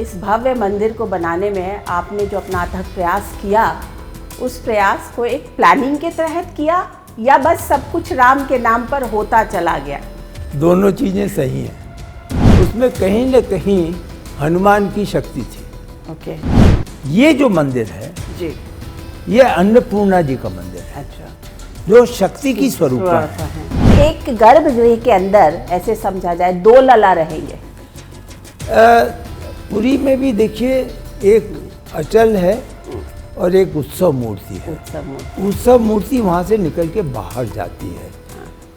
इस भव्य मंदिर को बनाने में आपने जो अपना अथक प्रयास किया, उस प्रयास को एक प्लानिंग के तहत किया या बस सब कुछ राम के नाम पर होता चला गया? दोनों चीज़ें सही हैं। उसमें कहीं न कहीं हनुमान की शक्ति थी। ओके। ये जो मंदिर है जी, ये अन्नपूर्णा जी का मंदिर है। अच्छा। जो शक्ति की स्वरूपा है। एक गर्भगृह के अंदर ऐसे समझा जाए 2 लला रहेंगे। पुरी में भी देखिए एक अचल है और एक उत्सव मूर्ति है। उत्सव मूर्ति वहाँ से निकल के बाहर जाती है।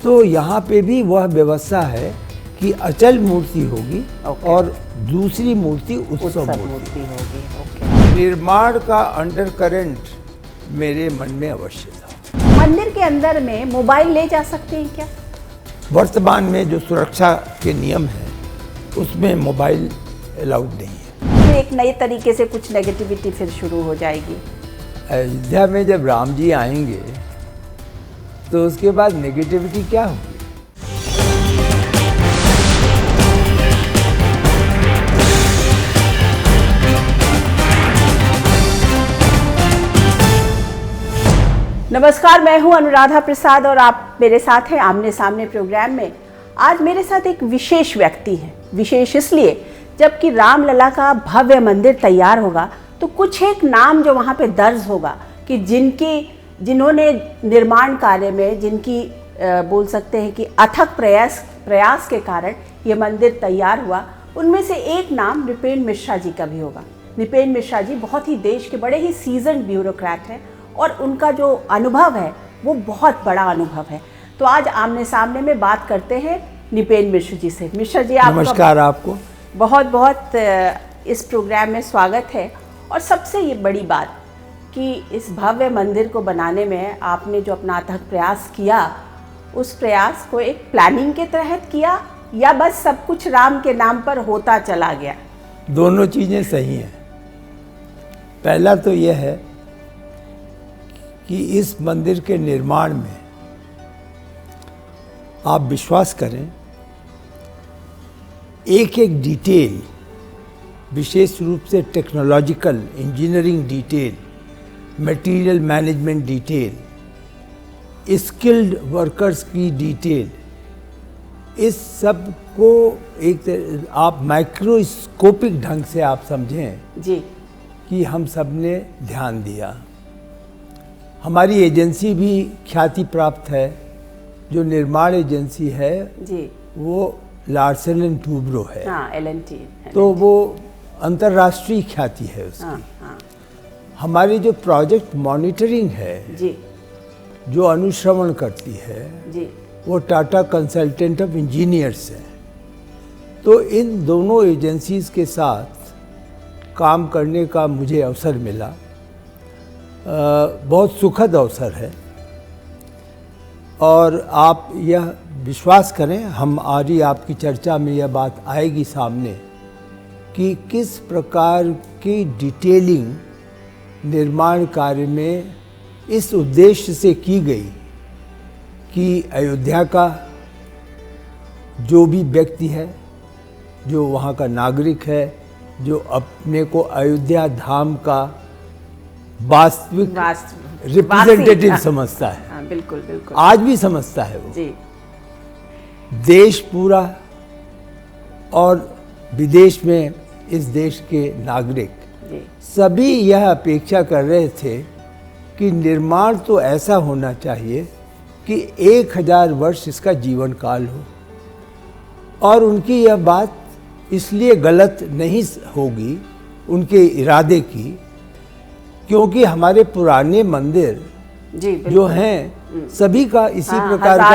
तो यहाँ पे भी वह व्यवस्था है कि अचल मूर्ति होगी और दूसरी मूर्ति उत्सव मूर्ति होगी। निर्माण का अंडर करंट मेरे मन में अवश्य था। मंदिर के अंदर में मोबाइल ले जा सकते हैं क्या? वर्तमान में जो सुरक्षा के नियम हैं उसमें मोबाइल अलाउड नहीं है। फिर एक नए तरीके से कुछ नेगेटिविटी फिर शुरू हो जाएगी। अयोध्या में जब राम जी आएंगे तो उसके बाद नेगेटिविटी क्या होगी? नमस्कार, मैं हूं अनुराधा प्रसाद और आप मेरे साथ हैं आमने सामने प्रोग्राम में। आज मेरे साथ एक विशेष व्यक्ति है। विशेष इसलिए जबकि रामलला का भव्य मंदिर तैयार होगा तो कुछ एक नाम जो वहाँ पे दर्ज होगा कि जिन्होंने निर्माण कार्य में जिनकी बोल सकते हैं कि अथक प्रयास के कारण ये मंदिर तैयार हुआ, उनमें से एक नाम नृपेंद्र मिश्रा जी का भी होगा। नृपेंद्र मिश्रा जी बहुत ही देश के बड़े ही सीजन्ड ब्यूरोक्रेट हैं और उनका जो अनुभव है वो बहुत बड़ा अनुभव है। तो आज आमने सामने में बात करते हैं नृपेंद्र मिश्रा जी से। मिश्रा जी, आपका नमस्कार। आपको बहुत बहुत इस प्रोग्राम में स्वागत है। और सबसे ये बड़ी बात कि इस भव्य मंदिर को बनाने में आपने जो अपना अथक प्रयास किया, उस प्रयास को एक प्लानिंग के तहत किया या बस सब कुछ राम के नाम पर होता चला गया? दोनों चीज़ें सही हैं। पहला तो यह है कि इस मंदिर के निर्माण में आप विश्वास करें, एक एक डिटेल, विशेष रूप से technological engineering detail, material management detail, skilled workers की डिटेल, इस सब को एक आप माइक्रोस्कोपिक ढंग से आप समझें जी कि हम सब ने ध्यान दिया। हमारी एजेंसी भी ख्याति प्राप्त है। जो निर्माण एजेंसी है जी, वो लार्सन एंड टूब्रो है। हाँ, LNT। तो वो अंतर्राष्ट्रीय ख्याति है उसकी। हाँ। हमारी जो प्रोजेक्ट मॉनिटरिंग है जी जो अनुश्रवण करती है जी, वो टाटा कंसल्टेंट ऑफ इंजीनियर्स है। तो इन दोनों एजेंसीज के साथ काम करने का मुझे अवसर मिला। बहुत सुखद अवसर है और आप यह विश्वास करें, हम आज ही आपकी चर्चा में यह बात आएगी सामने कि किस प्रकार की डिटेलिंग निर्माण कार्य में इस उद्देश्य से की गई कि अयोध्या का जो भी व्यक्ति है, जो वहाँ का नागरिक है, जो अपने को अयोध्या धाम का वास्तविक रिप्रेजेंटेटिव समझता है। हाँ, बिल्कुल बिल्कुल, आज भी समझता है वो। जी। देश पूरा और विदेश में इस देश के नागरिक जी, सभी यह अपेक्षा कर रहे थे कि निर्माण तो ऐसा होना चाहिए कि 1000 वर्ष इसका जीवन काल हो। और उनकी यह बात इसलिए गलत नहीं होगी उनके इरादे की, क्योंकि हमारे पुराने मंदिर जी जो हैं सभी का इसी प्रकार का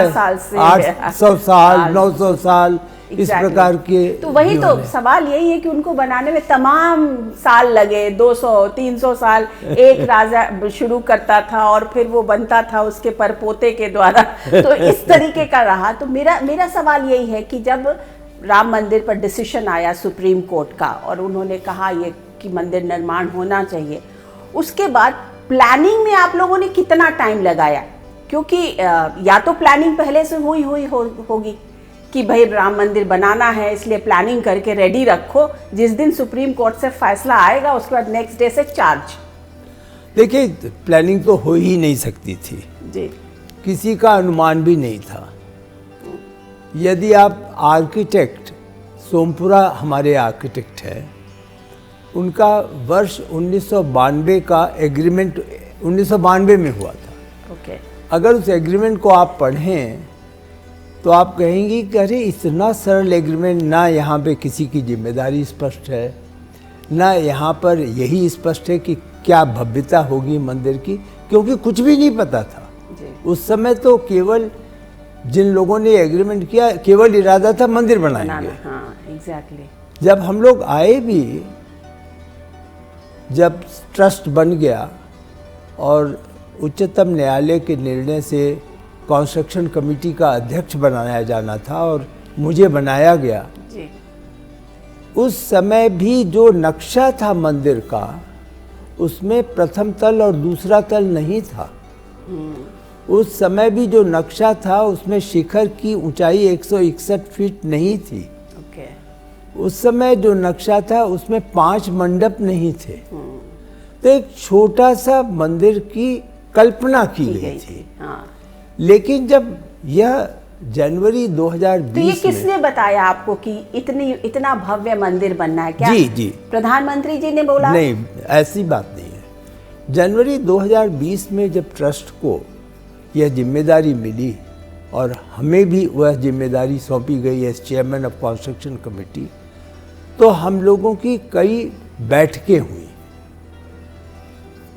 800 साल 900 साल इस प्रकार के। तो वही तो सवाल यही है कि उनको बनाने में तमाम साल लगे, 200 300 साल। एक राजा शुरू करता था और फिर वो बनता था उसके परपोते के द्वारा। तो इस तरीके का रहा। तो मेरा सवाल यही है कि जब राम मंदिर पर डिसीजन आया सुप्रीम कोर्ट का और उन्होंने कहा ये कि मंदिर निर्माण होना चाहिए, उसके बाद प्लानिंग में आप लोगों ने कितना टाइम लगाया? क्योंकि या तो प्लानिंग पहले से हुई होगी कि भाई राम मंदिर बनाना है, इसलिए प्लानिंग करके रेडी रखो, जिस दिन सुप्रीम कोर्ट से फैसला आएगा उसके बाद नेक्स्ट डे से चार्ज। देखिए, प्लानिंग तो हो ही नहीं सकती थी जी, किसी का अनुमान भी नहीं था। यदि आप आर्किटेक्ट, सोमपुरा हमारे आर्किटेक्ट है, उनका वर्ष 1992 का एग्रीमेंट 1992 में हुआ था। ओके। अगर उस एग्रीमेंट को आप पढ़ें तो आप कहेंगी कि अरे इतना सरल एग्रीमेंट, ना यहाँ पे किसी की जिम्मेदारी स्पष्ट है, ना यहाँ पर यही स्पष्ट है कि क्या भव्यता होगी मंदिर की, क्योंकि कुछ भी नहीं पता था जी। उस समय। तो केवल जिन लोगों ने एग्रीमेंट किया, केवल इरादा था मंदिर बनाएंगे। हाँ, एग्जैक्टली। जब हम लोग आए भी, जब ट्रस्ट बन गया और उच्चतम न्यायालय के निर्णय से कंस्ट्रक्शन कमेटी का अध्यक्ष बनाया जाना था और मुझे बनाया गया जी। उस समय भी जो नक्शा था मंदिर का, उसमें प्रथम तल और दूसरा तल नहीं था। उस समय भी जो नक्शा था उसमें शिखर की ऊंचाई 161 फीट नहीं थी। ओके। उस समय जो नक्शा था उसमें 5 मंडप नहीं थे। तो एक छोटा सा मंदिर की कल्पना की गई थी। हाँ। लेकिन जब यह जनवरी 2020 तो ये किसने बताया आपको कि इतना भव्य मंदिर बनना है? क्या जी प्रधानमंत्री जी ने बोला? नहीं, ऐसी बात नहीं है। जनवरी 2020 में जब ट्रस्ट को यह जिम्मेदारी मिली और हमें भी वह जिम्मेदारी सौंपी गई as chairman of construction committee, तो हम लोगों की कई बैठकें हुई।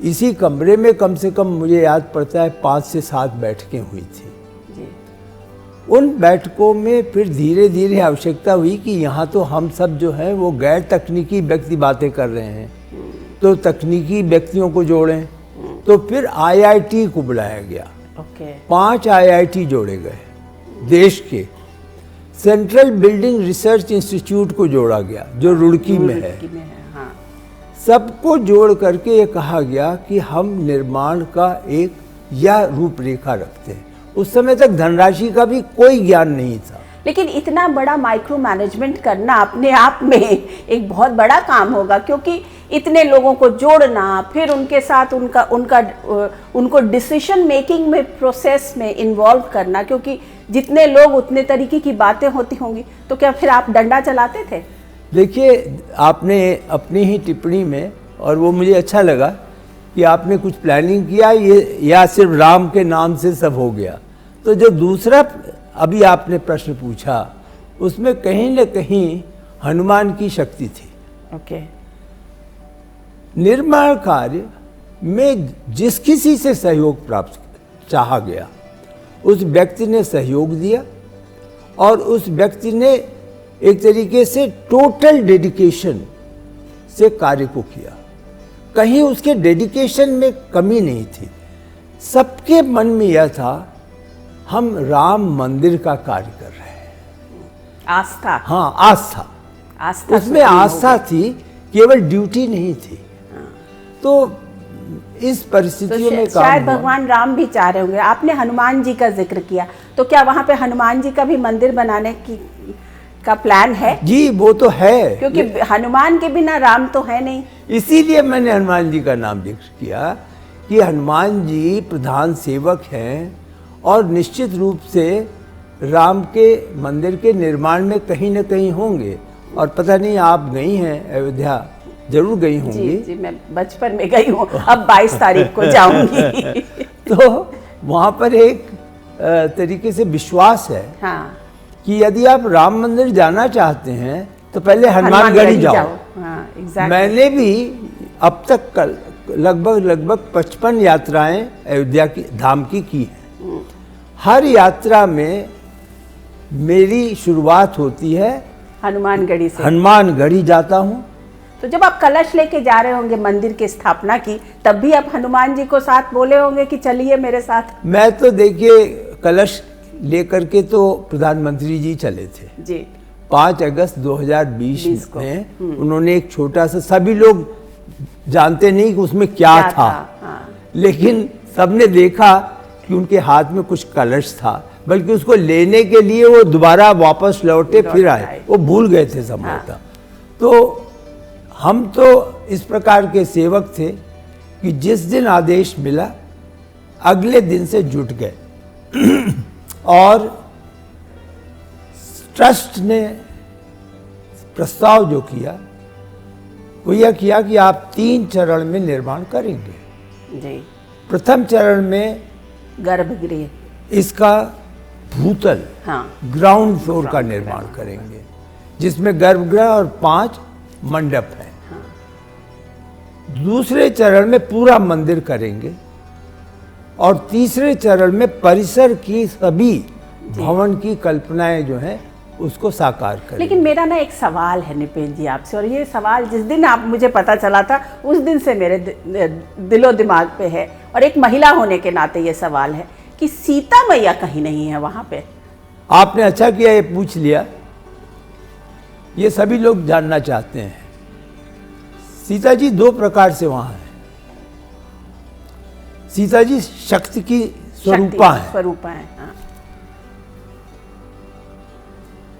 इसी कमरे में कम से कम मुझे याद पड़ता है 5 से 7 बैठकें हुई थी जी। उन बैठकों में फिर धीरे धीरे आवश्यकता हुई कि यहाँ तो हम सब जो है वो गैर तकनीकी व्यक्ति बातें कर रहे हैं, तो तकनीकी व्यक्तियों को जोड़ें। तो फिर IIT को बुलाया गया। ओके। 5 IIT जोड़े गए देश के। सेंट्रल बिल्डिंग रिसर्च इंस्टीट्यूट को जोड़ा गया जो रुड़की में है। हाँ। सबको जोड़ करके ये कहा गया कि हम निर्माण का एक यह रूपरेखा रखते हैं। उस समय तक धनराशि का भी कोई ज्ञान नहीं था। लेकिन इतना बड़ा माइक्रो मैनेजमेंट करना अपने आप में एक बहुत बड़ा काम होगा, क्योंकि इतने लोगों को जोड़ना, फिर उनके साथ उनको डिसीजन मेकिंग में प्रोसेस में इन्वॉल्व करना, क्योंकि जितने लोग उतने तरीके की बातें होती होंगी। तो क्या फिर आप डंडा चलाते थे? देखिए, आपने अपनी ही टिप्पणी में, और वो मुझे अच्छा लगा कि आपने कुछ प्लानिंग किया ये, या सिर्फ राम के नाम से सब हो गया। तो जो दूसरा अभी आपने प्रश्न पूछा, उसमें कहीं न कहीं हनुमान की शक्ति थी। ओके। निर्माण कार्य में जिस किसी से सहयोग प्राप्त चाहा गया, उस व्यक्ति ने सहयोग दिया और उस व्यक्ति ने एक तरीके से टोटल डेडिकेशन से कार्य को किया। कहीं उसके डेडिकेशन में कमी नहीं थी। सबके मन में यह था, हम राम मंदिर का कार्य कर रहे हैं। आस्था। हाँ, आस्था। आस्था उसमें आस्था थी, केवल ड्यूटी नहीं थी। तो इस परिस्थितियों में काम शायद हुआ। भगवान राम भी चाह रहे होंगे। आपने हनुमान जी का जिक्र किया, तो क्या वहाँ पे हनुमान जी का भी मंदिर बनाने का प्लान है? जी, वो तो है, क्योंकि हनुमान के बिना राम तो है नहीं। इसीलिए मैंने हनुमान जी का नाम जिक्र किया कि हनुमान जी प्रधान सेवक हैं और निश्चित रूप से राम के मंदिर के निर्माण में कहीं न कहीं होंगे। और पता नहीं, आप गई हैं अयोध्या, जरूर गई होंगी। जी, मैं बचपन में गई हूँ, अब 22 तारीख को जाऊंगी। तो वहाँ पर एक तरीके से विश्वास है हाँ। कि यदि आप राम मंदिर जाना चाहते हैं तो पहले हनुमानगढ़ी जाओ। हाँ, exactly। मैंने भी अब तक लगभग 55 यात्राएं अयोध्या की धाम की हैं। हर यात्रा में मेरी शुरुआत होती है हनुमानगढ़ी से। हनुमानगढ़ी जाता हूँ। तो जब आप कलश लेके जा रहे होंगे मंदिर की स्थापना की, तब भी आप हनुमान जी को साथ बोले होंगे कि चलिए मेरे साथ? मैं तो देखिए, कलश लेकर के तो प्रधानमंत्री जी चले थे जी। 5 अगस्त 2020 में उन्होंने एक छोटा सा, सभी लोग जानते नहीं कि उसमें क्या था। हाँ। लेकिन सबने देखा कि उनके हाथ में कुछ कलश था। बल्कि उसको लेने के लिए वो दोबारा वापस लौटे फिर आए, वो भूल गए थे संभवतः। तो हम तो इस प्रकार के सेवक थे कि जिस दिन आदेश मिला अगले दिन से जुट गए और ट्रस्ट ने प्रस्ताव जो किया वो यह किया कि आप 3 चरण में निर्माण करेंगे। जी। प्रथम चरण में गर्भगृह, इसका भूतल, हाँ, ग्राउंड फ्लोर का निर्माण करेंगे, जिसमें गर्भगृह और 5 मंडप हैं। दूसरे चरण में पूरा मंदिर करेंगे और तीसरे चरण में परिसर की सभी भवन की कल्पनाएं जो हैं उसको साकार करेंगे। लेकिन मेरा ना एक सवाल है निपेन जी आपसे, और ये सवाल जिस दिन आप मुझे पता चला था उस दिन से मेरे दिलो दिमाग पे है, और एक महिला होने के नाते ये सवाल है कि सीता मैया कहीं नहीं है वहाँ पे। आपने अच्छा किया ये पूछ लिया, ये सभी लोग जानना चाहते हैं। सीता जी 2 प्रकार से वहाँ हैं। सीता जी शक्ति की स्वरूपा हैं। स्वरूपा हैं, हाँ।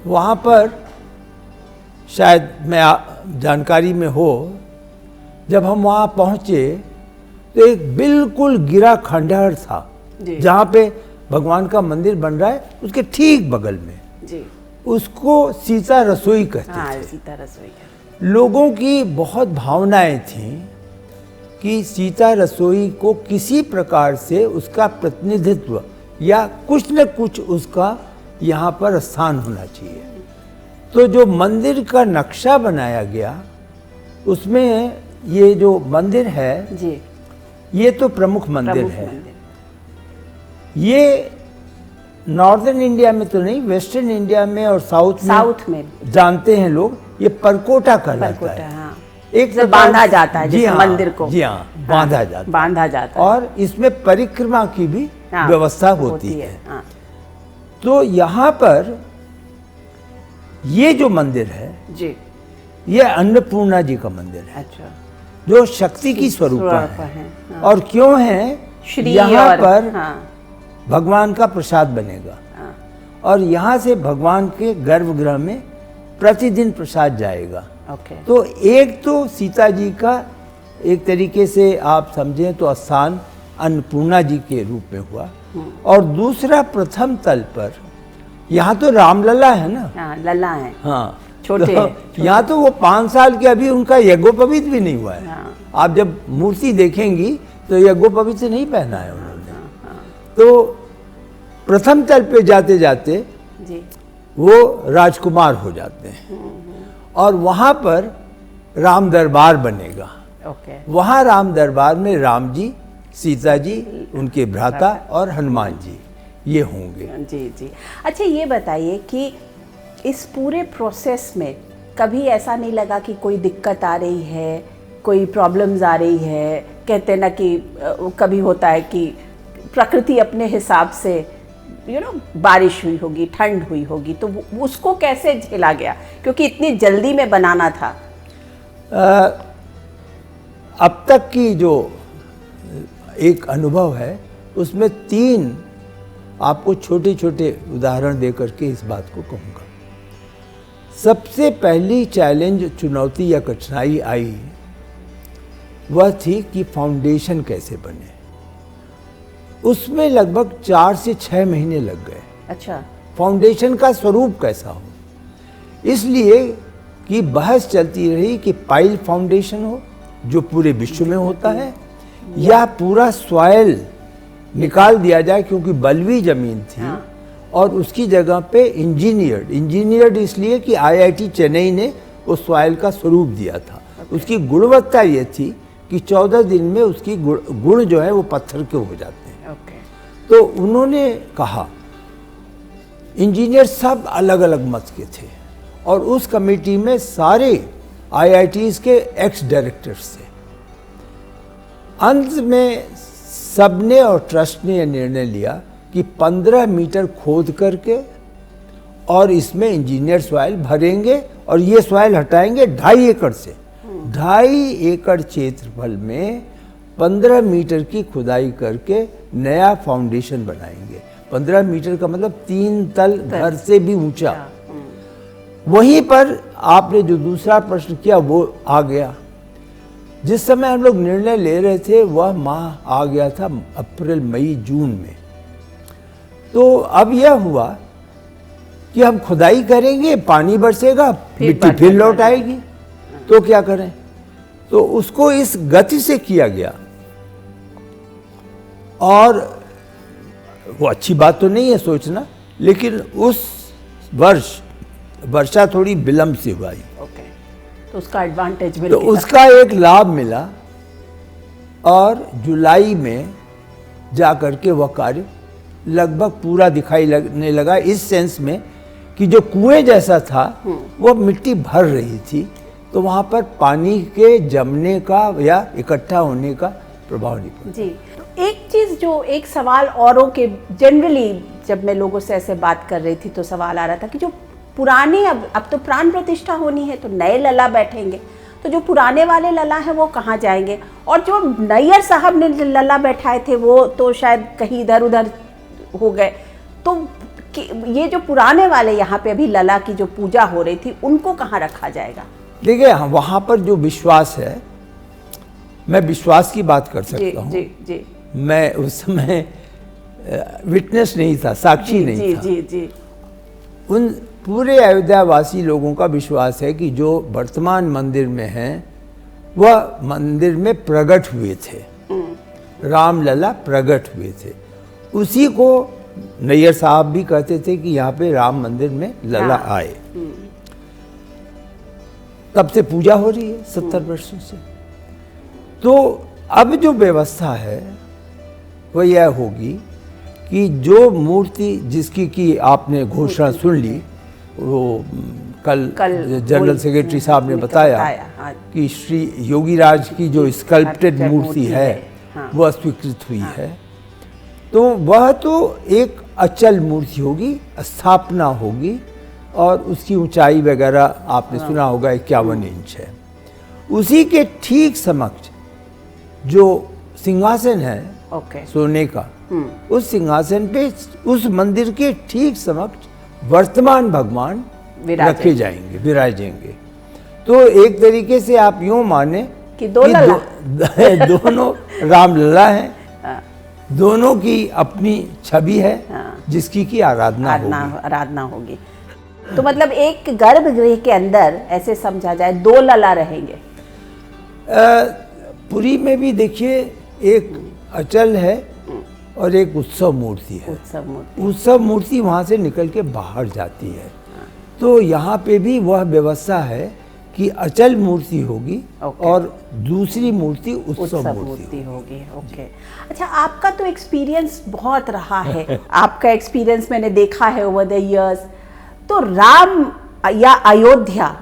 वहाँ पर शायद मैं जानकारी में हो, जब हम वहाँ पहुँचे तो एक बिल्कुल गिरा खंडहर था जहाँ पे भगवान का मंदिर बन रहा है, उसके ठीक बगल में जी। उसको सीता रसोई कहते थे। हाँ, सीता रसोई। लोगों की बहुत भावनाएं थीं कि सीता रसोई को किसी प्रकार से उसका प्रतिनिधित्व या कुछ न कुछ उसका यहाँ पर स्थान होना चाहिए। तो जो मंदिर का नक्शा बनाया गया उसमें ये जो मंदिर है जी, ये तो प्रमुख मंदिर है। ये नॉर्दर्न इंडिया में तो नहीं, वेस्टर्न इंडिया में और साउथ में जानते हैं लोग, ये परकोटा कहलाता है। हाँ। एक बांधा जाता है, जी हाँ, मंदिर को। जी हाँ, बांधा जाता बांधा जाता है। और इसमें परिक्रमा की भी व्यवस्था होती है। हाँ। तो यहाँ पर ये जो मंदिर है जी, ये अन्नपूर्णा जी का मंदिर है। अच्छा। जो शक्ति की स्वरूपा है। हाँ। और क्यों है, यहाँ पर भगवान का प्रसाद बनेगा। हाँ। और यहाँ से भगवान के गर्भगृह में प्रतिदिन प्रसाद जाएगा। ओके। तो एक तो सीता जी का एक तरीके से आप समझें तो स्थान अन्नपूर्णा जी के रूप में हुआ, और दूसरा प्रथम तल पर यहाँ तो रामलला है ना। हाँ, लला है। हाँ, छोटे, तो यहाँ तो वो 5 साल के, अभी उनका यज्ञोपवीत भी नहीं हुआ है। हाँ। आप जब मूर्ति देखेंगी तो यज्ञोपवीत से नहीं पहना है उन्होंने। तो प्रथम तल पे जाते जाते जी, वो राजकुमार हो जाते हैं और वहाँ पर राम दरबार बनेगा। ओके। वहाँ राम दरबार में राम जी, सीता जी, उनके भ्राता और हनुमान जी ये होंगे। जी जी। अच्छा, ये बताइए कि इस पूरे प्रोसेस में कभी ऐसा नहीं लगा कि कोई दिक्कत आ रही है, कोई प्रॉब्लम्स आ रही है? कहते हैं ना कि कभी होता है कि प्रकृति अपने हिसाब से बारिश हुई होगी, ठंड हुई होगी, तो उसको कैसे झेला गया, क्योंकि इतनी जल्दी में बनाना था? अब तक की जो एक अनुभव है उसमें 3 आपको छोटे छोटे उदाहरण दे करके इस बात को कहूँगा। सबसे पहली चैलेंज, चुनौती या कठिनाई आई वह थी कि फाउंडेशन कैसे बने। उसमें लगभग 4 से 6 महीने लग गए। अच्छा। फाउंडेशन का स्वरूप कैसा हो, इसलिए कि बहस चलती रही कि पाइल फाउंडेशन हो जो पूरे विश्व में होता है, या पूरा सॉइल निकाल दिया जाए क्योंकि बलुई जमीन थी। हाँ। और उसकी जगह पे इंजीनियर्ड इसलिए कि IIT चेन्नई ने उस सॉइल का स्वरूप दिया था। उसकी गुणवत्ता ये थी कि 14 दिन में उसकी गुण जो है वो पत्थर के हो जाते हैं। तो उन्होंने कहा, इंजीनियर सब अलग अलग मत के थे और उस कमेटी में सारे IITs के एक्स डायरेक्टर्स थे। अंत में सबने और ट्रस्ट ने यह निर्णय लिया कि 15 मीटर खोद करके और इसमें इंजीनियर सॉइल भरेंगे और ये सॉइल हटाएंगे 2.5 एकड़ से। 2.5 एकड़ क्षेत्रफल में 15 मीटर की खुदाई करके नया फाउंडेशन बनाएंगे। 15 मीटर का मतलब 3 तल घर से भी ऊंचा। वहीं पर आपने जो दूसरा प्रश्न किया वो आ गया। जिस समय हम लोग निर्णय ले रहे थे वह माह आ गया था अप्रैल मई जून में। तो अब यह हुआ कि हम खुदाई करेंगे, पानी बरसेगा, मिट्टी फिर लौट आएगी, तो क्या करें। तो उसको इस गति से किया गया, और वो अच्छी बात तो नहीं है सोचना, लेकिन उस वर्ष वर्षा थोड़ी विलंब से हुई। ओके, तो उसका एडवांटेज मिल तो गया। उसका एक लाभ मिला, और जुलाई में जाकर के वह कार्य लगभग पूरा दिखाई लगने लगा, इस सेंस में कि जो कुएं जैसा था वो मिट्टी भर रही थी, तो वहाँ पर पानी के जमने का या इकट्ठा होने का प्रभाव नहीं पड़ा। जी, तो एक चीज़ जो एक सवाल औरों के जनरली जब मैं लोगों से ऐसे बात कर रही थी तो सवाल आ रहा था कि जो पुराने अब तो प्राण प्रतिष्ठा होनी है तो नए लला बैठेंगे, तो जो पुराने वाले लला हैं वो कहाँ जाएंगे, और जो नैयर साहब ने लला बैठाए थे वो तो शायद कहीं इधर उधर हो गए, तो ये जो पुराने वाले यहाँ पे अभी लला की जो पूजा हो रही थी उनको कहाँ रखा जाएगा? देखिए, वहाँ पर जो विश्वास है, मैं विश्वास की बात कर सकता हूँ। जी जी, मैं उस समय विटनेस नहीं था, साक्षी नहीं जी, था। जी जी, उन पूरे अयोध्या वासी लोगों का विश्वास है कि जो वर्तमान मंदिर में हैं वह मंदिर में प्रकट हुए थे, रामलला प्रकट हुए थे। उसी को नैयर साहब भी कहते थे कि यहाँ पे राम मंदिर में लला आए। तब से पूजा हो रही है 70 वर्षों से। तो अब जो व्यवस्था है वह यह होगी कि जो मूर्ति जिसकी कि आपने घोषणा सुन ली, वो कल जनरल सेक्रेटरी साहब ने बताया कि श्री योगीराज की जो स्कल्प्टेड मूर्ति है वह स्वीकृत हुई है। तो वह तो एक अचल मूर्ति होगी, स्थापना होगी, और उसकी ऊंचाई वगैरह आपने सुना होगा 51 इंच है। उसी के ठीक समक्ष जो सिंहासन है सोने का, उस सिंहासन पे उस मंदिर के ठीक समक्ष वर्तमान भगवान रखे जाएंगे, विराजेंगे। तो एक तरीके से आप यूं माने कि दोनों रामलला हैं, दोनों की अपनी छवि है, जिसकी की आराधना होगी। तो मतलब एक गर्भगृह के अंदर ऐसे समझा जाए 2 लला रहेंगे। पुरी में भी देखिए एक अचल है और एक उत्सव मूर्ति है। उत्सव मूर्ति वहाँ से निकल के बाहर जाती है। तो यहाँ पे भी वह व्यवस्था है कि अचल मूर्ति होगी और दूसरी मूर्ति उत्सव मूर्ति होगी। ओके, अच्छा, आपका तो एक्सपीरियंस बहुत रहा है। आपका एक्सपीरियंस मैंने देखा है ओवर द इयर्स। तो राम या अयोध्या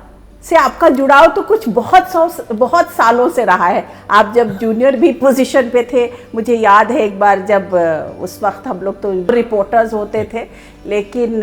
से आपका जुड़ाव तो कुछ बहुत सालों से रहा है। आप जब जूनियर भी पोजीशन पे थे, मुझे याद है एक बार जब उस वक्त हम लोग तो रिपोर्टर्स होते थे, लेकिन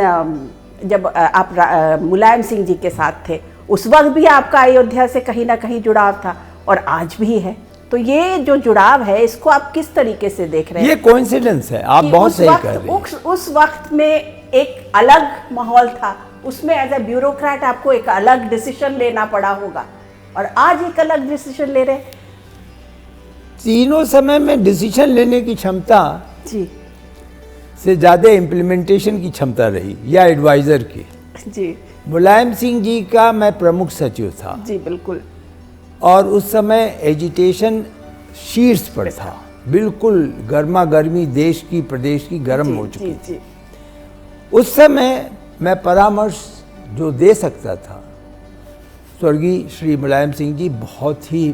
जब आप मुलायम सिंह जी के साथ थे उस वक्त भी आपका अयोध्या से कहीं ना कहीं जुड़ाव था और आज भी है। तो ये जो जुड़ाव है इसको आप किस तरीके से देख रहे हैं? ये कोइंसिडेंस है, आप बहुत सही कह रहे हैं। उस वक्त में एक अलग माहौल था, उसमें एज ए ब्यूरोक्रेट आपको एक अलग डिसीजन लेना पड़ा होगा, और आज एक अलग डिसीजन ले रहे। तीनों समय में डिसीजन लेने की क्षमता जी से ज्यादा इम्प्लीमेंटेशन की क्षमता रही, या एडवाइजर की। जी, मुलायम सिंह जी का मैं प्रमुख सचिव था। जी बिल्कुल। और उस समय एजिटेशन शीर्ष पर था, बिल्कुल गर्मा गर्मी देश की प्रदेश की गर्म हो चुकी थी। उस समय मैं परामर्श जो दे सकता था, स्वर्गीय श्री मुलायम सिंह जी बहुत ही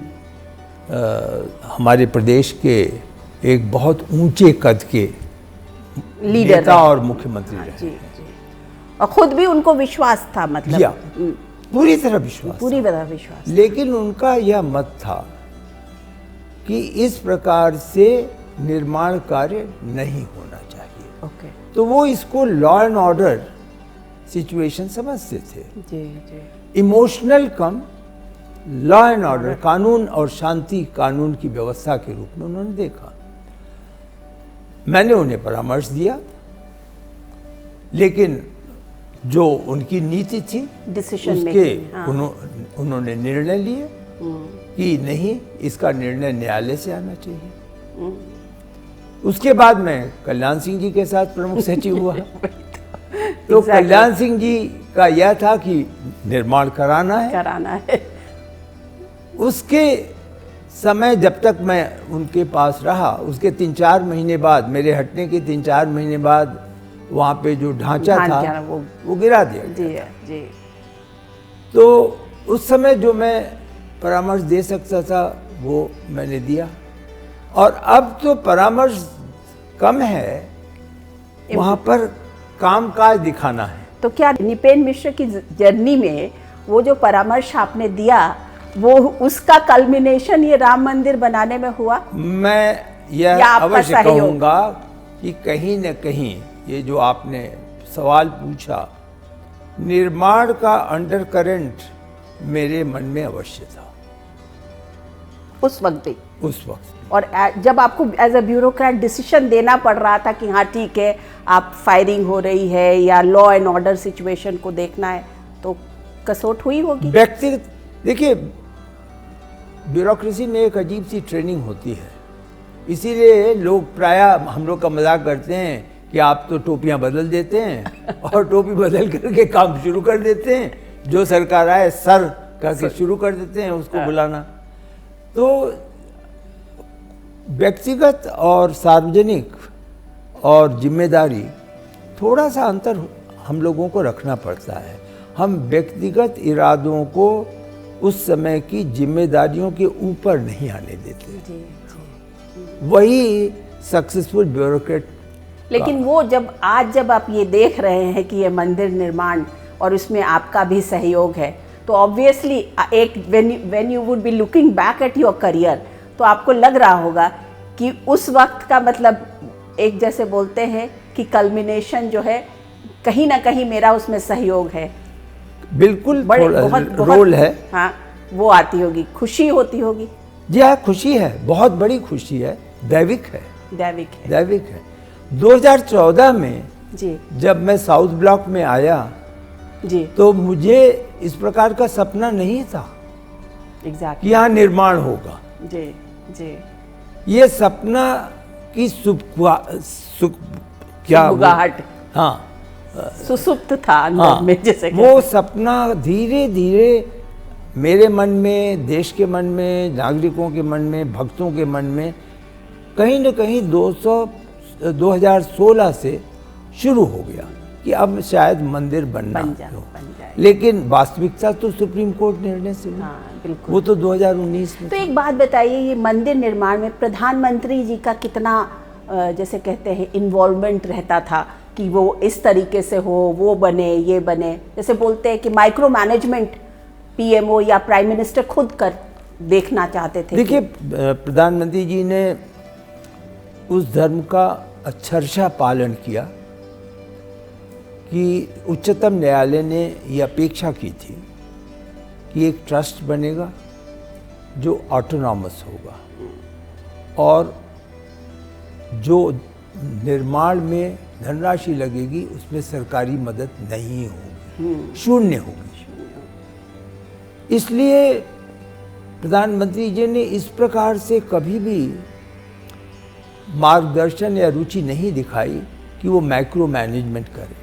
हमारे प्रदेश के एक बहुत ऊंचे कद के लीडर नेता और मुख्यमंत्री रहे। जी, और खुद भी उनको विश्वास था, मतलब पूरी तरह विश्वास। लेकिन उनका यह मत था कि इस प्रकार से निर्माण कार्य नहीं होना चाहिए। तो वो इसको लॉ एंड ऑर्डर सिचुएशन समझते थे। Emotional come law and order, कानून और शांति, कानून की व्यवस्था के रूप में उन्होंने देखा। मैंने उन्हें परामर्श दिया लेकिन जो उनकी नीति थी डिसीजन उसके मेकिंग, हाँ। उन्होंने निर्णय लिए कि नहीं, इसका निर्णय न्यायालय से आना चाहिए। उसके बाद मैं कल्याण सिंह जी के साथ प्रमुख सचिव हुआ। तो कल्याण सिंह जी का यह था कि निर्माण कराना है। उसके समय जब तक मैं उनके पास रहा, उसके 3-4 महीने बाद, मेरे हटने के 3-4 महीने बाद वहाँ पे जो ढांचा था वो गिरा दिया गया था। जी। तो उस समय जो मैं परामर्श दे सकता था वो मैंने दिया, और अब तो परामर्श कम है, वहाँ पर कामकाज दिखाना है। तो क्या निपेन मिश्र की जर्नी में वो जो परामर्श आपने दिया, वो उसका कल्मिनेशन ये राम मंदिर बनाने में हुआ? मैं यह अवश्य कहूँगा कि कहीं न कहीं ये जो आपने सवाल पूछा, निर्माण का अंडर करंट मेरे मन में अवश्य था उस वक्त भी। उस वक्त। और जब आपको एज अ ब्यूरोक्रेट डिसीजन देना पड़ रहा था कि हाँ ठीक है, आप फायरिंग हो रही है या लॉ एंड ऑर्डर सिचुएशन को देखना है, तो कसौट हुई होगी। व्यक्तिगत देखिए, ब्यूरोक्रेसी में एक अजीब सी ट्रेनिंग होती है, इसीलिए लोग प्रायः हम लोग का मजाक करते हैं कि आप तो टोपियां बदल देते हैं और टोपी बदल करके काम शुरू कर देते हैं, जो सरकार आए सर करके शुरू कर देते हैं उसको बुलाना। तो व्यक्तिगत और सार्वजनिक और जिम्मेदारी, थोड़ा सा अंतर हम लोगों को रखना पड़ता है। हम व्यक्तिगत इरादों को उस समय की जिम्मेदारियों के ऊपर नहीं आने देते। वही सक्सेसफुल ब्यूरोक्रेट। लेकिन वो जब आप ये देख रहे हैं कि ये मंदिर निर्माण और उसमें आपका भी सहयोग है, तो ऑब्वियसली एक when you would be looking back at your career, तो आपको लग रहा होगा कि उस वक्त का मतलब एक जैसे बोलते हैं कि कल्मिनेशन जो है, कहीं ना कहीं मेरा उसमें सहयोग है। बिल्कुल बहुत रोल है। हाँ, वो आती होगी, खुशी होती होगी। जी हाँ, खुशी है, बहुत बड़ी खुशी है, दैविक है। 2014 में जी, जब मैं साउथ ब्लॉक में आया जी, तो मुझे इस प्रकार का सपना नहीं था एग्जैक्टली, यहाँ निर्माण होगा। जी जी, ये सपना की सुगबुगाहट, हाँ, सुसुप्त था अंदर में, जैसे वो सपना धीरे धीरे मेरे मन में, देश के मन में, नागरिकों के मन में, भक्तों के मन में कहीं न कहीं 2016 से शुरू हो गया कि अब शायद मंदिर बनना हो। लेकिन वास्तविकता तो सुप्रीम कोर्ट निर्णय से हुई। हाँ, बिल्कुल। वो तो 2019 में। तो एक बात बताइए, ये मंदिर निर्माण में प्रधानमंत्री जी का कितना जैसे कहते हैं इन्वॉल्वमेंट रहता था कि वो इस तरीके से हो, वो बने, ये बने, जैसे बोलते हैं कि माइक्रो मैनेजमेंट पीएमओ या प्राइम मिनिस्टर खुद कर देखना चाहते थे। देखिए, प्रधानमंत्री जी ने उस धर्म का अक्षरशः पालन किया कि उच्चतम न्यायालय ने ये अपेक्षा की थी कि एक ट्रस्ट बनेगा जो ऑटोनॉमस होगा और जो निर्माण में धनराशि लगेगी उसमें सरकारी मदद नहीं होगी, शून्य होगी। इसलिए प्रधानमंत्री जी ने इस प्रकार से कभी भी मार्गदर्शन या रुचि नहीं दिखाई कि वो माइक्रो मैनेजमेंट करे।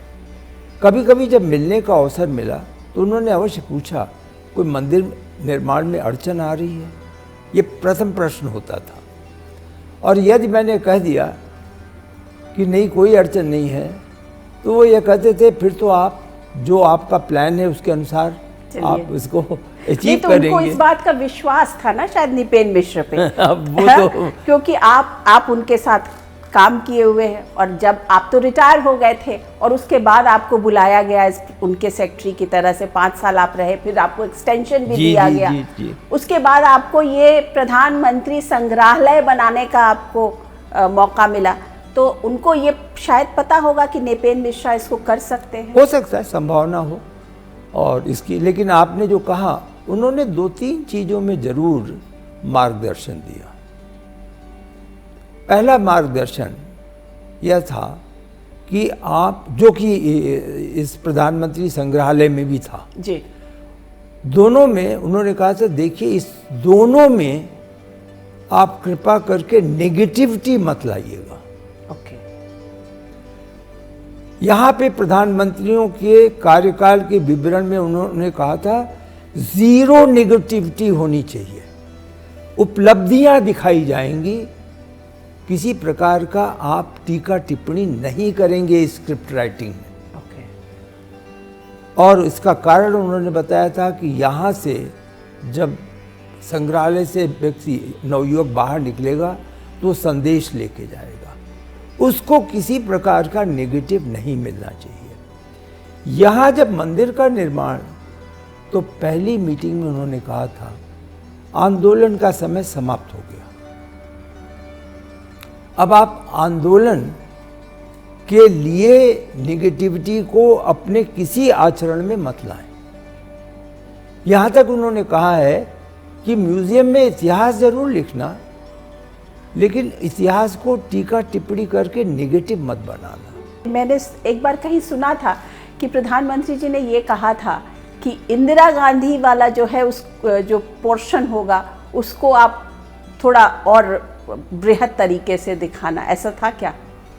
कभी कभी जब मिलने का अवसर मिला तो उन्होंने अवश्य पूछा, कोई मंदिर निर्माण में अड़चन आ रही है? ये प्रथम प्रश्न होता था। और यदि मैंने कह दिया कि नहीं, कोई अड़चन नहीं है, तो वो ये कहते थे फिर तो आप जो आपका प्लान है उसके अनुसार आप इसको अचीव तो करेंगे। उनको इस बात का विश्वास था ना शायद निपेन मिश्र पे। वो तो क्योंकि आप उनके साथ काम किए हुए हैं, और जब आप तो रिटायर हो गए थे और उसके बाद आपको बुलाया गया उनके सेक्रेटरी की तरह से, 5 साल आप रहे, फिर आपको एक्सटेंशन भी दिया गया। जी। उसके बाद आपको ये प्रधानमंत्री संग्रहालय बनाने का आपको मौका मिला, तो उनको ये शायद पता होगा कि निपेन मिश्रा इसको कर सकते हैं। हो सकता है, संभावना हो और इसकी। लेकिन आपने जो कहा, उन्होंने 2-3 चीज़ों में जरूर मार्गदर्शन दिया। पहला मार्गदर्शन यह था कि आप, जो कि इस प्रधानमंत्री संग्रहालय में भी था जी, दोनों में उन्होंने कहा था देखिए इस दोनों में आप कृपा करके नेगेटिविटी मत लाइएगा। ओके, यहाँ पे प्रधानमंत्रियों के कार्यकाल के विवरण में उन्होंने कहा था जीरो नेगेटिविटी होनी चाहिए, उपलब्धियां दिखाई जाएंगी, किसी प्रकार का आप टीका टिप्पणी नहीं करेंगे स्क्रिप्ट राइटिंग में। ओके, और इसका कारण उन्होंने बताया था कि यहाँ से जब संग्रहालय से व्यक्ति नवयुवक बाहर निकलेगा तो संदेश लेके जाएगा, उसको किसी प्रकार का नेगेटिव नहीं मिलना चाहिए। यहाँ जब मंदिर का निर्माण, तो पहली मीटिंग में उन्होंने कहा था आंदोलन का समय समाप्त हो गया, अब आप आंदोलन के लिए नेगेटिविटी को अपने किसी आचरण में मत लाएं। यहाँ तक उन्होंने कहा है कि म्यूजियम में इतिहास जरूर लिखना, लेकिन इतिहास को टीका टिप्पणी करके नेगेटिव मत बनाना। मैंने एक बार कहीं सुना था कि प्रधानमंत्री जी ने ये कहा था कि इंदिरा गांधी वाला जो है उस जो पोर्शन होगा उसको आप थोड़ा और बृहद तरीके से दिखाना, ऐसा था क्या?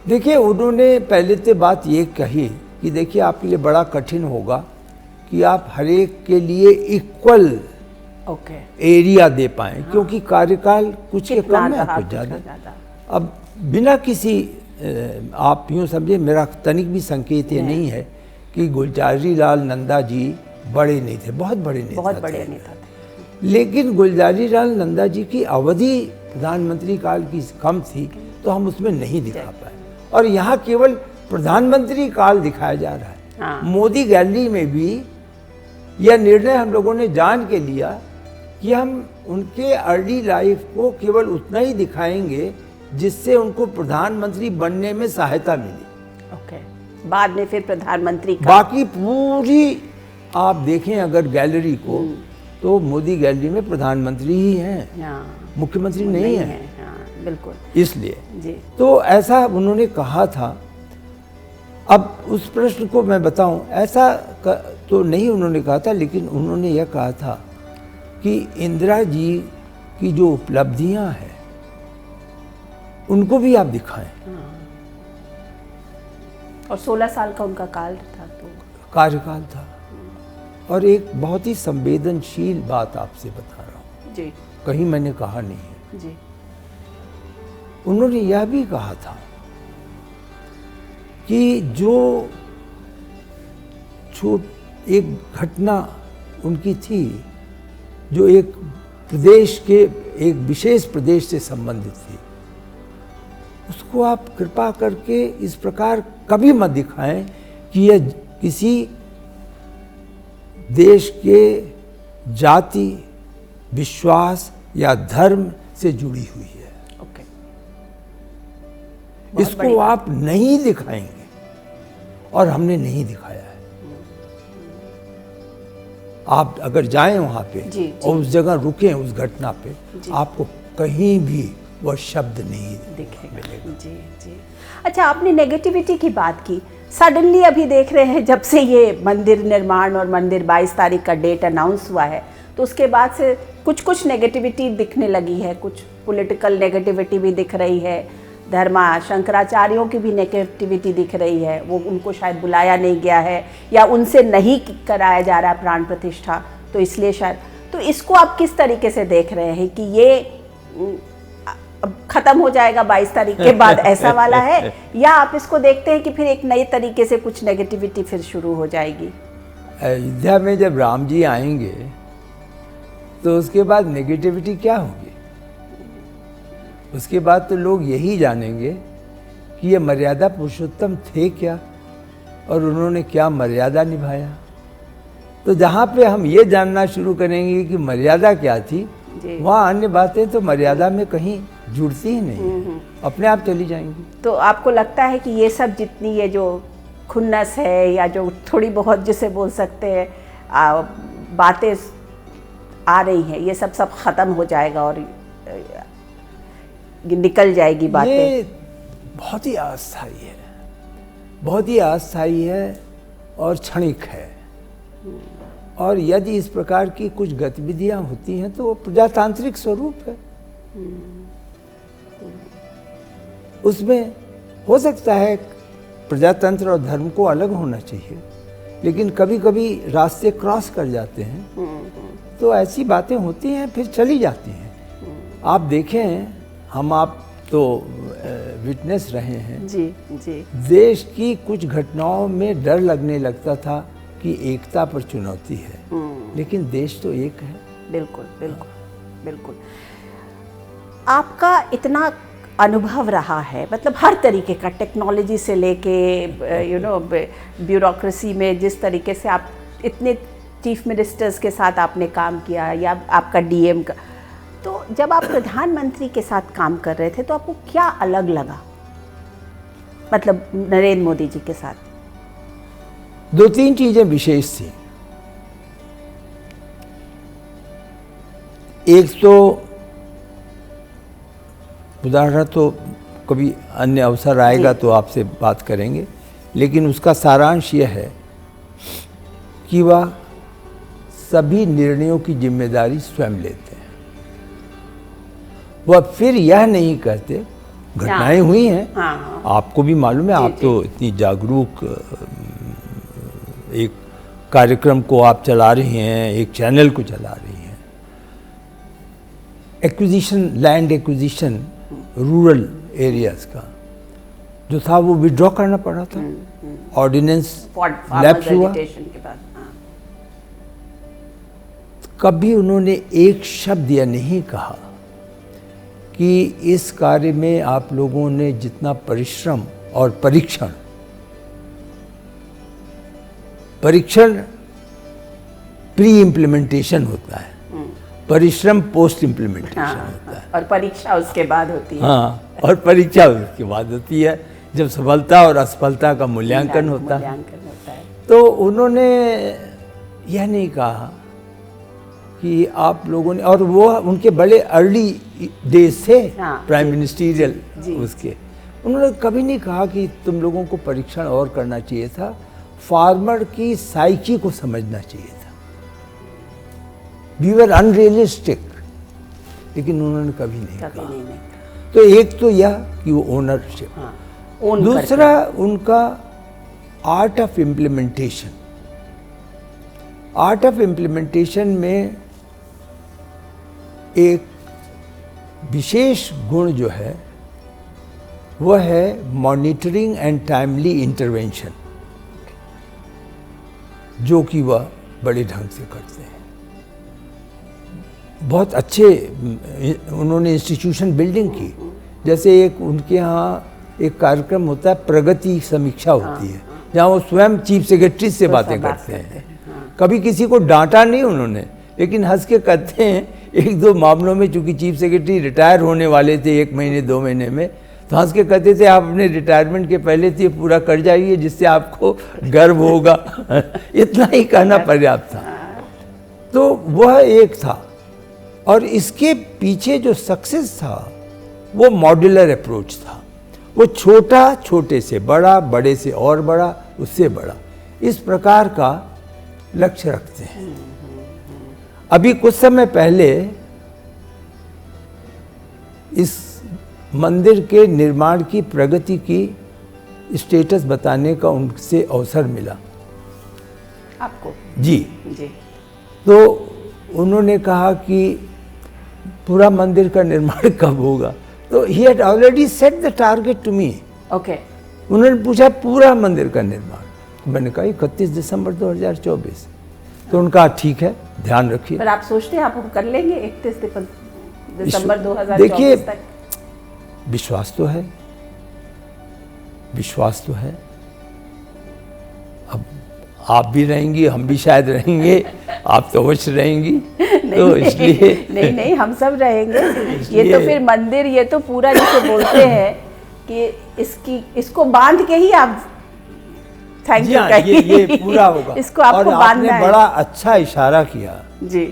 देखिए उन्होंने पहले तो बात ये कही कि देखिए आपके लिए बड़ा कठिन होगा कि आप हर एक के लिए इक्वल ओके एरिया दे पाएं, क्योंकि कार्यकाल कुछ के कम है कुछ ज़्यादा। अब बिना किसी आप यूँ समझिए, मेरा तनिक भी संकेत ये नहीं है कि गुलजारी लाल नंदा जी बड़े नहीं थे, बहुत बड़े नेता थे, बहुत बड़े नेता थे, लेकिन गुलजारी लाल नंदा जी की अवधि प्रधानमंत्री काल की कम थी तो हम उसमें नहीं दिखा पाए, और यहाँ केवल प्रधानमंत्री काल दिखाया जा रहा है। हाँ। मोदी गैलरी में भी यह निर्णय हम लोगों ने जान के लिया कि हम उनके अर्ली लाइफ को केवल उतना ही दिखाएंगे जिससे उनको प्रधानमंत्री बनने में सहायता मिली। ओके, बाद में फिर प्रधानमंत्री का बाकी पूरी आप देखें अगर गैलरी को, तो मोदी गैलरी में प्रधानमंत्री ही हैं, हाँ, मुख्यमंत्री नहीं है। हाँ, बिल्कुल इसलिए जी, तो ऐसा उन्होंने कहा था। अब उस प्रश्न को मैं बताऊं, ऐसा तो नहीं उन्होंने कहा था, लेकिन उन्होंने यह कहा था कि इंदिरा जी की जो उपलब्धियां हैं उनको भी आप दिखाएं। और 16 साल का उनका काल था, तो कार्यकाल था। और एक बहुत ही संवेदनशील बात आपसे बता रहा हूँ, जी कहीं मैंने कहा नहीं है, जी, उन्होंने यह भी कहा था कि जो एक घटना उनकी थी जो एक प्रदेश के, एक विशेष प्रदेश से संबंधित थी, उसको आप कृपा करके इस प्रकार कभी मत दिखाएं कि यह किसी देश के जाति, विश्वास या धर्म से जुड़ी हुई है। ओके, इसको आप नहीं दिखाएंगे, और हमने नहीं दिखाया है। आप अगर जाएं वहां पे जी, और उस जगह रुकें उस घटना पे, आपको कहीं भी वह शब्द नहीं दिखेगा। जी जी। अच्छा, आपने नेगेटिविटी की बात की, सडनली अभी देख रहे हैं जब से ये मंदिर निर्माण और मंदिर 22 तारीख का डेट अनाउंस हुआ है, तो उसके बाद से कुछ नेगेटिविटी दिखने लगी है, कुछ पॉलिटिकल नेगेटिविटी भी दिख रही है, धर्मा शंकराचार्यों की भी नेगेटिविटी दिख रही है, वो उनको शायद बुलाया नहीं गया है या उनसे नहीं कराया जा रहा प्राण प्रतिष्ठा, तो इसलिए शायद, तो इसको आप किस तरीके से देख रहे हैं कि ये अब खत्म हो जाएगा 22 तारीख के बाद, ऐसा वाला है, या आप इसको देखते हैं कि फिर एक नए तरीके से कुछ नेगेटिविटी फिर शुरू हो जाएगी? अयोध्या में जब राम जी आएंगे तो उसके बाद नेगेटिविटी क्या होगी? उसके बाद तो लोग यही जानेंगे कि ये मर्यादा पुरुषोत्तम थे क्या और उन्होंने क्या मर्यादा निभाया। तो जहाँ पे हम ये जानना शुरू करेंगे कि मर्यादा क्या थी, वहाँ अन्य बातें तो मर्यादा में कहीं जुड़ती ही नहीं, अपने आप चली जाएंगी। तो आपको लगता है कि ये सब जितनी ये जो खुन्नस है या जो थोड़ी बहुत जिसे बोल सकते हैं बातें आ रही हैं, ये सब ख़त्म हो जाएगा और निकल जाएगी बातें? ये बहुत ही अस्थायी है। बहुत ही अस्थायी है और क्षणिक है। और यदि इस प्रकार की कुछ गतिविधियां होती हैं तो वो प्रजातांत्रिक स्वरूप है। उसमें हो सकता है प्रजातंत्र और धर्म को अलग होना चाहिए, लेकिन कभी कभी रास्ते क्रॉस कर जाते हैं तो ऐसी बातें होती हैं, फिर चली जाती हैं। आप देखें, हम आप तो विटनेस रहे हैं जी जी। देश की कुछ घटनाओं में डर लगने लगता था कि एकता पर चुनौती है, लेकिन देश तो एक है। बिल्कुल बिल्कुल बिल्कुल। आपका इतना अनुभव रहा है, मतलब हर तरीके का, टेक्नोलॉजी से लेके ब्यूरोक्रेसी में जिस तरीके से आप इतने चीफ मिनिस्टर्स के साथ आपने काम किया या आपका डीएम का, तो जब आप प्रधानमंत्री के साथ काम कर रहे थे तो आपको क्या अलग लगा, मतलब नरेंद्र मोदी जी के साथ? 2-3 चीजें विशेष थी। एक तो उदाहरण तो कभी अन्य अवसर आएगा तो आपसे बात करेंगे, लेकिन उसका सारांश यह है कि वह सभी निर्णयों की जिम्मेदारी स्वयं लेते हैं। वह फिर यह नहीं कहते, घटनाएं हुई हैं, हाँ। आपको भी मालूम है, आप तो इतनी जागरूक एक कार्यक्रम को आप चला रही हैं, एक चैनल को चला रही हैं। Acquisition, land acquisition rural areas का जो था वो विड्रॉ करना पड़ा था, ऑर्डिनेंस लैप्स हुआ। कभी उन्होंने एक शब्द यह नहीं कहा कि इस कार्य में आप लोगों ने जितना परिश्रम और परीक्षण प्री इम्प्लीमेंटेशन होता है, परिश्रम पोस्ट इम्प्लीमेंटेशन होता है, और परीक्षा उसके बाद होती है। हाँ, और परीक्षा उसके बाद होती है जब सफलता और असफलता का मूल्यांकन होता है। तो उन्होंने यह नहीं कहा कि आप लोगों ने, और वो उनके बड़े अर्ली डेज थे प्राइम मिनिस्टीरियल उसके, उन्होंने कभी नहीं कहा कि तुम लोगों को परीक्षण और करना चाहिए था, फार्मर की साइकी को समझना चाहिए था। वी वर अनरियलिस्टिक, लेकिन उन्होंने कभी नहीं कहा। तो एक तो यह कि वो ओनरशिप, दूसरा उनका art of implementation. Art of implementation में एक विशेष गुण जो है वह है मॉनिटरिंग एंड टाइमली इंटरवेंशन, जो कि वह बड़े ढंग से करते हैं। बहुत अच्छे उन्होंने इंस्टीट्यूशन बिल्डिंग की। जैसे एक उनके यहाँ एक कार्यक्रम होता है, प्रगति समीक्षा होती है, जहाँ वो स्वयं चीफ सेक्रेटरी से बातें करते हैं। कभी किसी को डांटा नहीं उन्होंने, लेकिन हंस के कहते हैं, 1-2 मामलों में चूंकि चीफ सेक्रेटरी रिटायर होने वाले थे 1 महीने 2 महीने में, तो हंस के कहते थे आप अपने रिटायरमेंट के पहले से पूरा कर जाइए जिससे आपको गर्व होगा। इतना ही कहना पर्याप्त था। तो वह एक था, और इसके पीछे जो सक्सेस था वो मॉड्यूलर अप्रोच था। वो छोटा छोटे से बड़ा, बड़े से और बड़ा, उससे बड़ा, इस प्रकार का लक्ष्य रखते हैं। अभी कुछ समय पहले इस मंदिर के निर्माण की प्रगति की स्टेटस बताने का उनसे अवसर मिला आपको। जी। तो उन्होंने कहा कि पूरा मंदिर का निर्माण कब होगा, तो he had already set the target to me. Okay. उन्होंने पूछा पूरा मंदिर का निर्माण, तो मैंने कहा 31 दिसंबर 2024। तो उनका ठीक है, ध्यान रखिए। पर आप सोचते हैं आप कर लेंगे 31 दिसंबर 2024 देखिए, तक? विश्वास तो है, विश्वास तो है। अब आप भी रहेंगी, हम भी शायद रहेंगे, आप तो अवश्य रहेंगी। तो इसलिए नहीं, हम सब रहेंगे। ये तो फिर मंदिर, ये तो पूरा जिसे बोलते हैं कि इसको बांध के ही आप थैंक यू कहिए। ये पूरा होगा। इसको आपको बांधना है। बड़ा अच्छा इशारा किया जी।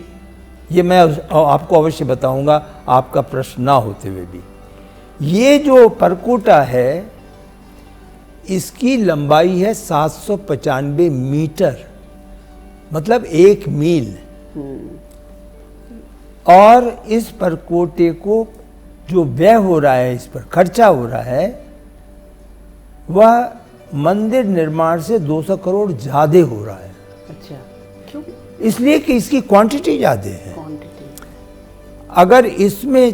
ये मैं आपको अवश्य बताऊंगा, आपका प्रश्न ना होते हुए भी। ये जो परकोटा है इसकी लंबाई है 795 मीटर, मतलब 1 मील। और इस परकोटे को जो व्यय हो रहा है, इस पर खर्चा हो रहा है, वह मंदिर निर्माण से 200 करोड़ ज्यादा हो रहा है। अच्छा, क्यों? इसलिए कि इसकी क्वांटिटी ज्यादा है। क्वांटिटी। अगर इसमें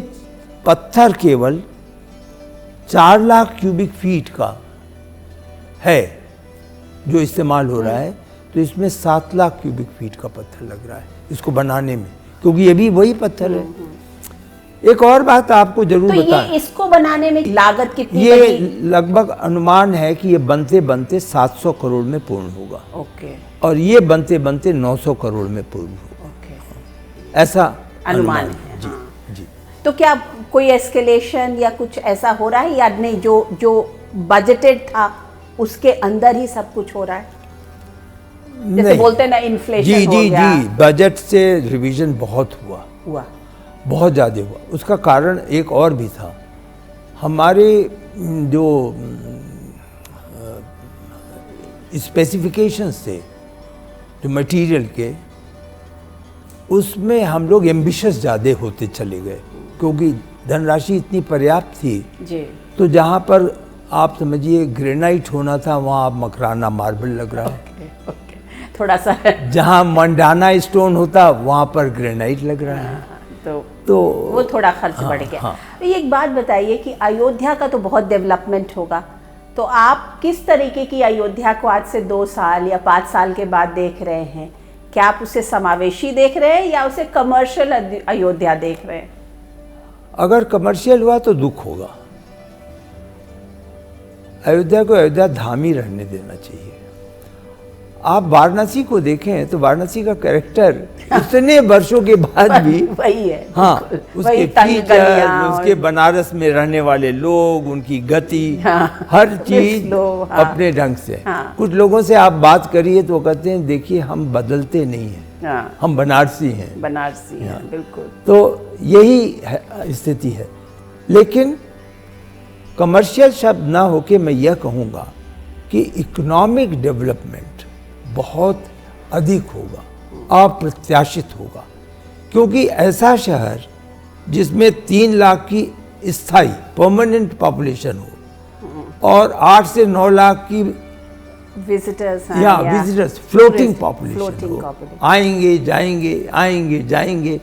पत्थर केवल 4 लाख क्यूबिक फीट का है जो इस्तेमाल हो रहा है, तो इसमें 7 लाख क्यूबिक फीट का पत्थर लग रहा है इसको बनाने में, क्योंकि ये भी वही पत्थर है। एक और बात आपको जरूर तो बताएं, ये इसको बनाने में लागत कितनी ये बनी? लगभग अनुमान है कि ये बनते बनते 700 करोड़ में पूर्ण होगा, ओके, और ये बनते बनते 900 करोड़ में पूर्ण होगा, ओके, ऐसा अनुमान है। जी। हाँ। जी। तो क्या कोई एस्केलेशन या कुछ ऐसा हो रहा है या नहीं? जो बजटेड था उसके अंदर ही सब कुछ हो रहा है? जैसे नहीं। बोलते हैं ना, इन्फ्लेशन जी हो जी गया। जी, बजट से रिवीजन बहुत हुआ, बहुत ज़्यादा हुआ। उसका कारण एक और भी था, हमारे जो स्पेसिफिकेशंस थे जो मटेरियल के, उसमें हम लोग एम्बिशियस ज़्यादा होते चले गए, क्योंकि धनराशि इतनी पर्याप्त थी जी। तो जहाँ पर आप समझिए ग्रेनाइट होना था, वहाँ आप मकराना मार्बल लग रहा है। ओके, थोड़ा सा जहाँ मंडाना स्टोन होता वहाँ पर ग्रेनाइट लग रहा है। तो वो थोड़ा खर्च बढ़ गया। हाँ। ये एक बात बताइए कि अयोध्या का तो बहुत डेवलपमेंट होगा, तो आप किस तरीके की अयोध्या को आज से 2 साल या 5 साल के बाद देख रहे हैं? क्या आप उसे समावेशी देख रहे हैं या उसे कमर्शियल अयोध्या देख रहे हैं? अगर कमर्शियल हुआ तो दुख होगा। अयोध्या को अयोध्या धाम ही रहने देना चाहिए। आप वाराणसी को देखें तो वाराणसी का कैरेक्टर इतने वर्षों के बाद भी वही है। हाँ, वही उसके तंग फीचर, गलियां उसके और- बनारस में रहने वाले लोग, उनकी गति, हाँ, हर चीज slow, हाँ। अपने ढंग से। हाँ। कुछ लोगों से आप बात करिए तो वो कहते हैं देखिए हम बदलते नहीं हैं, हाँ, हम बनारसी हैं। बनारसी है, बिल्कुल। तो यही स्थिति है। लेकिन कमर्शियल शब्द ना होके मैं यह कहूँगा कि इकोनॉमिक डेवलपमेंट बहुत अधिक होगा, अप्रत्याशित होगा, क्योंकि ऐसा शहर जिसमें 3 लाख की स्थायी परमानेंट पॉपुलेशन हो और 8 से 9 लाख की विजिटर्स या विजिटर्स फ्लोटिंग floating पॉपुलेशन हो, population। आएंगे जाएंगे,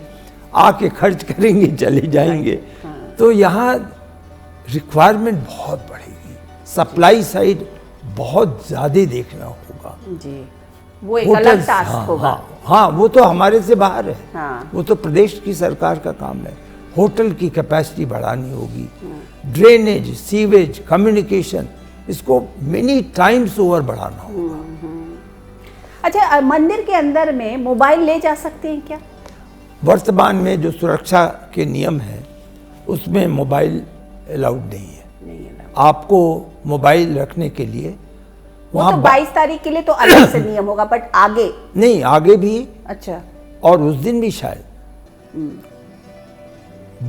आके खर्च करेंगे चले जाएंगे, तो यहाँ रिक्वायरमेंट बहुत बढ़ेगी, सप्लाई साइड बहुत ज़्यादा देखना होगा जी। वो एक अलग टास्क होगा। हाँ, वो तो हमारे से बाहर है। हाँ। वो तो प्रदेश की सरकार का काम है। होटल की कैपेसिटी बढ़ानी होगी, ड्रेनेज, सीवेज, कम्युनिकेशन, इसको मेनी टाइम्स ओवर बढ़ाना होगा। अच्छा, मंदिर के अंदर में मोबाइल ले जा सकते हैं क्या? वर्तमान में जो सुरक्षा के नियम हैं उसमें मोबाइल अलाउड नहीं है। नहीं है। आपको मोबाइल रखने के लिए वो तो 22 तारीख के लिए तो अलग से नियम होगा, बट आगे नहीं, आगे भी अच्छा, और उस दिन भी शायद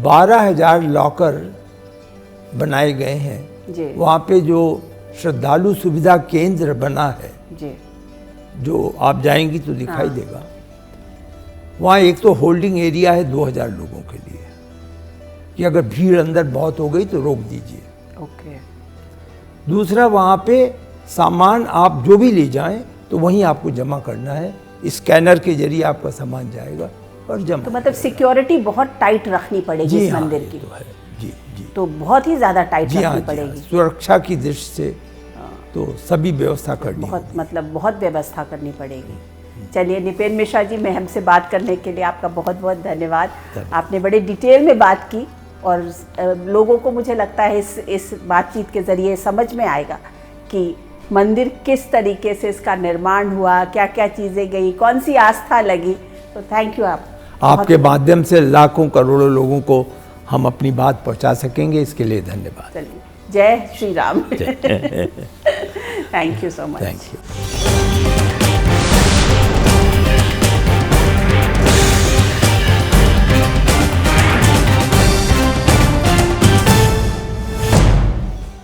12,000 लॉकर बनाए गए हैं। जी। वहाँ पे जो श्रद्धालु सुविधा केंद्र बना है, जी। जो आप जाएंगी तो दिखाई देगा, वहाँ एक तो होल्डिंग एरिया है 2,000 लोगों के लिए कि अगर भीड़ अंदर बहुत हो गई तो रोक दीजिए। ओके। दूसरा, वहाँ पे सामान आप जो भी ले जाएं तो वहीं आपको जमा करना है, स्कैनर के जरिए आपका सामान जाएगा और जमा। तो मतलब सिक्योरिटी बहुत टाइट रखनी पड़ेगी इस मंदिर की। तो है जी जी तो बहुत ही ज्यादा टाइट जी हाँ, रखनी जी हाँ, पड़ेगी। सुरक्षा की दृष्टि से तो सभी व्यवस्था करनी बहुत होगी। मतलब बहुत व्यवस्था करनी पड़ेगी। चलिए निपेन मिश्रा जी, मैं हमसे बात करने के लिए आपका बहुत बहुत धन्यवाद। आपने बड़े डिटेल में बात की और लोगों को मुझे लगता है इस बातचीत के ज़रिए समझ में आएगा कि मंदिर किस तरीके से इसका निर्माण हुआ, क्या क्या चीज़ें गई, कौन सी आस्था लगी। तो थैंक यू। आपके माध्यम से लाखों करोड़ों लोगों को हम अपनी बात पहुंचा सकेंगे, इसके लिए धन्यवाद। चलिए, जय Shri Ram. Thank you so much. Thank you.